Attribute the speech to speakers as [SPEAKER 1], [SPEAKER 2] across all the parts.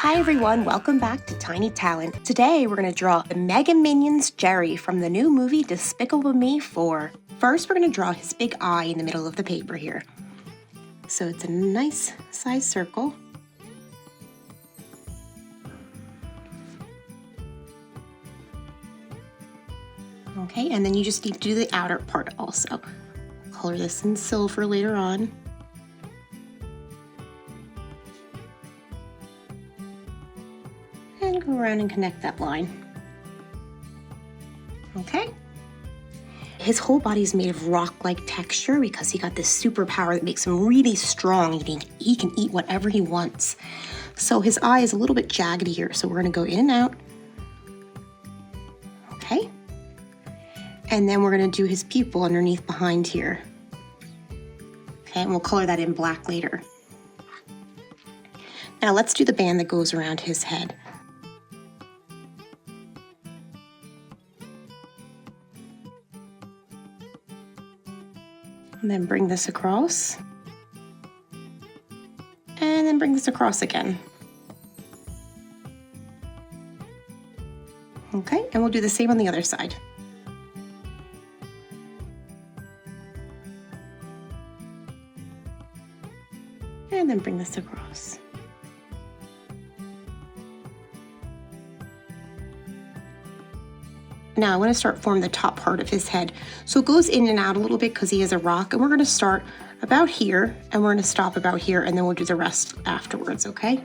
[SPEAKER 1] Hi everyone, welcome back to Tiny Talent. Today we're going to draw the Mega Minions Jerry from the new movie Despicable Me 4. First we're going to draw his big eye in the middle of the paper here. So it's a nice size circle. Okay, and then you just need to do the outer part also. Color this in silver later on. And go around and connect that line. Okay. His whole body is made of rock-like texture because he got this superpower that makes him really strong. He can eat whatever he wants. So his eye is a little bit jaggedy here, so we're gonna go in and out. Okay. And then we're gonna do his pupil underneath behind here. Okay, and we'll color that in black later. Now let's do the band that goes around his head. And then bring this across. And then bring this across again. Okay, and we'll do the same on the other side. And then bring this across. Now I want to start forming the top part of his head. So it goes in and out a little bit because he is a rock, and we're going to start about here and we're going to stop about here, and then we'll do the rest afterwards, okay?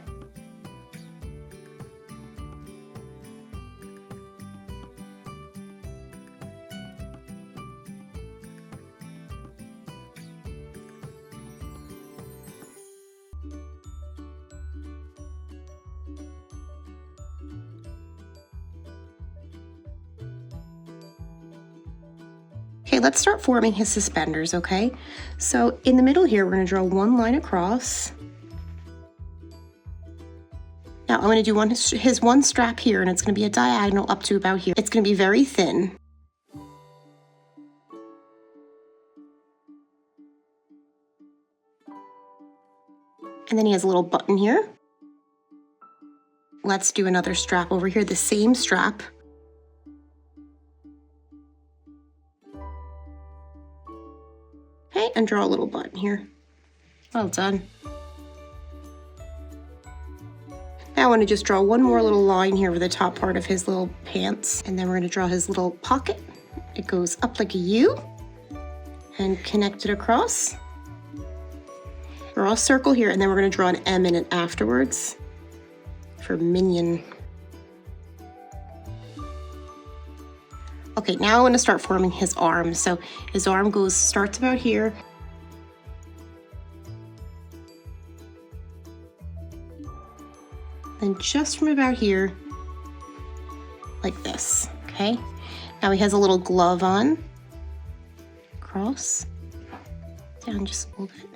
[SPEAKER 1] Okay, let's start forming his suspenders, okay? So in the middle here, we're gonna draw one line across. Now I'm gonna do his one strap here, and it's gonna be a diagonal up to about here. It's gonna be very thin. And then he has a little button here. Let's do another strap over here, the same strap. Okay, and draw a little button here. Well done. Now I want to just draw one more little line here over the top part of his little pants, and then we're going to draw his little pocket. It goes up like a U and connect it across. Draw a circle here, and then we're going to draw an M in it afterwards for minion. Okay, now I want to start forming his arm. So his arm starts about here. Then just from about here, like this, okay? Now he has a little glove on. Cross, down just a little bit.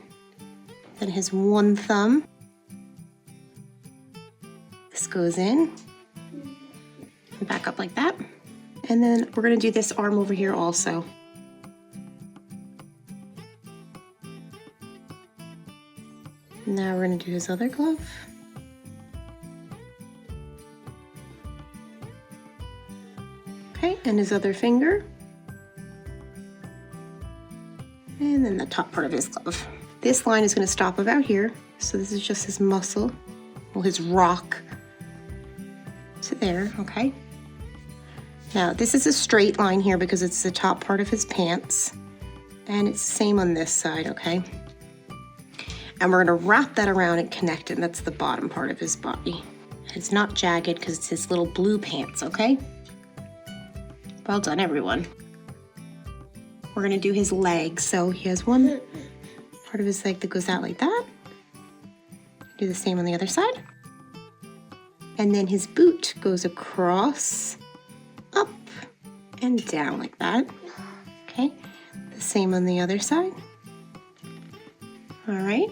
[SPEAKER 1] Then his one thumb. This goes in, and back up like that. And then we're gonna do this arm over here also. Now we're gonna do his other glove. Okay, and his other finger. And then the top part of his glove. This line is gonna stop about here. So this is just his muscle, well, his rock to there, okay? Now, this is a straight line here because it's the top part of his pants, and it's the same on this side, okay? And we're gonna wrap that around and connect it, and that's the bottom part of his body. It's not jagged because it's his little blue pants, okay? Well done, everyone. We're gonna do his legs. So he has one part of his leg that goes out like that. Do the same on the other side. And then his boot goes across, up and down like that. Okay, the same on the other side. All right.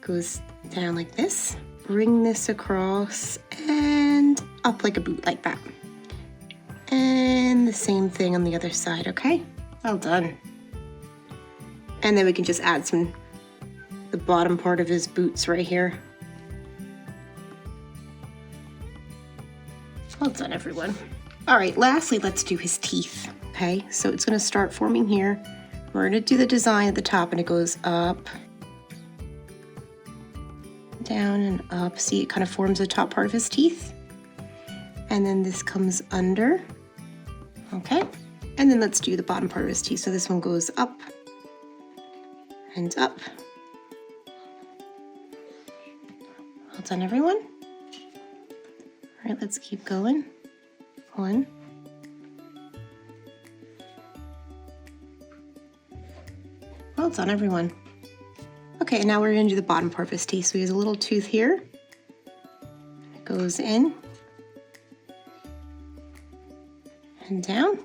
[SPEAKER 1] Goes down like this. Bring this across and up like a boot like that. And the same thing on the other side, okay? Well done. And then we can just add some the bottom part of his boots right here. Well done, everyone. All right, lastly, let's do his teeth, okay? So it's gonna start forming here. We're gonna do the design at the top and it goes up, down and up. See, it kind of forms the top part of his teeth. And then this comes under, okay? And then let's do the bottom part of his teeth. So this one goes up and up. Well done, everyone. All right, let's keep going. 1. Well done, everyone. Okay, now we're gonna do the bottom part of his teeth. So he has a little tooth here. It goes in and down.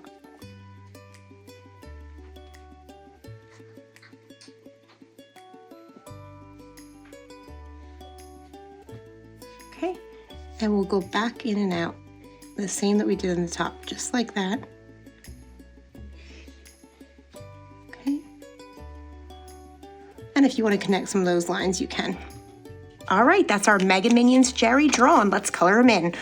[SPEAKER 1] Okay, and we'll go back in and out. The same that we did on the top, just like that. Okay. And if you want to connect some of those lines, you can. All right, that's our Mega Minions Jerry drawn. Let's color him in.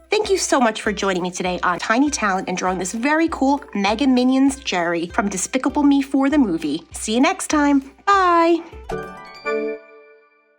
[SPEAKER 1] Thank you so much for joining me today on Tiny Talent and drawing this very cool Mega Minions Jerry from Despicable Me for the movie. See you next time. Bye.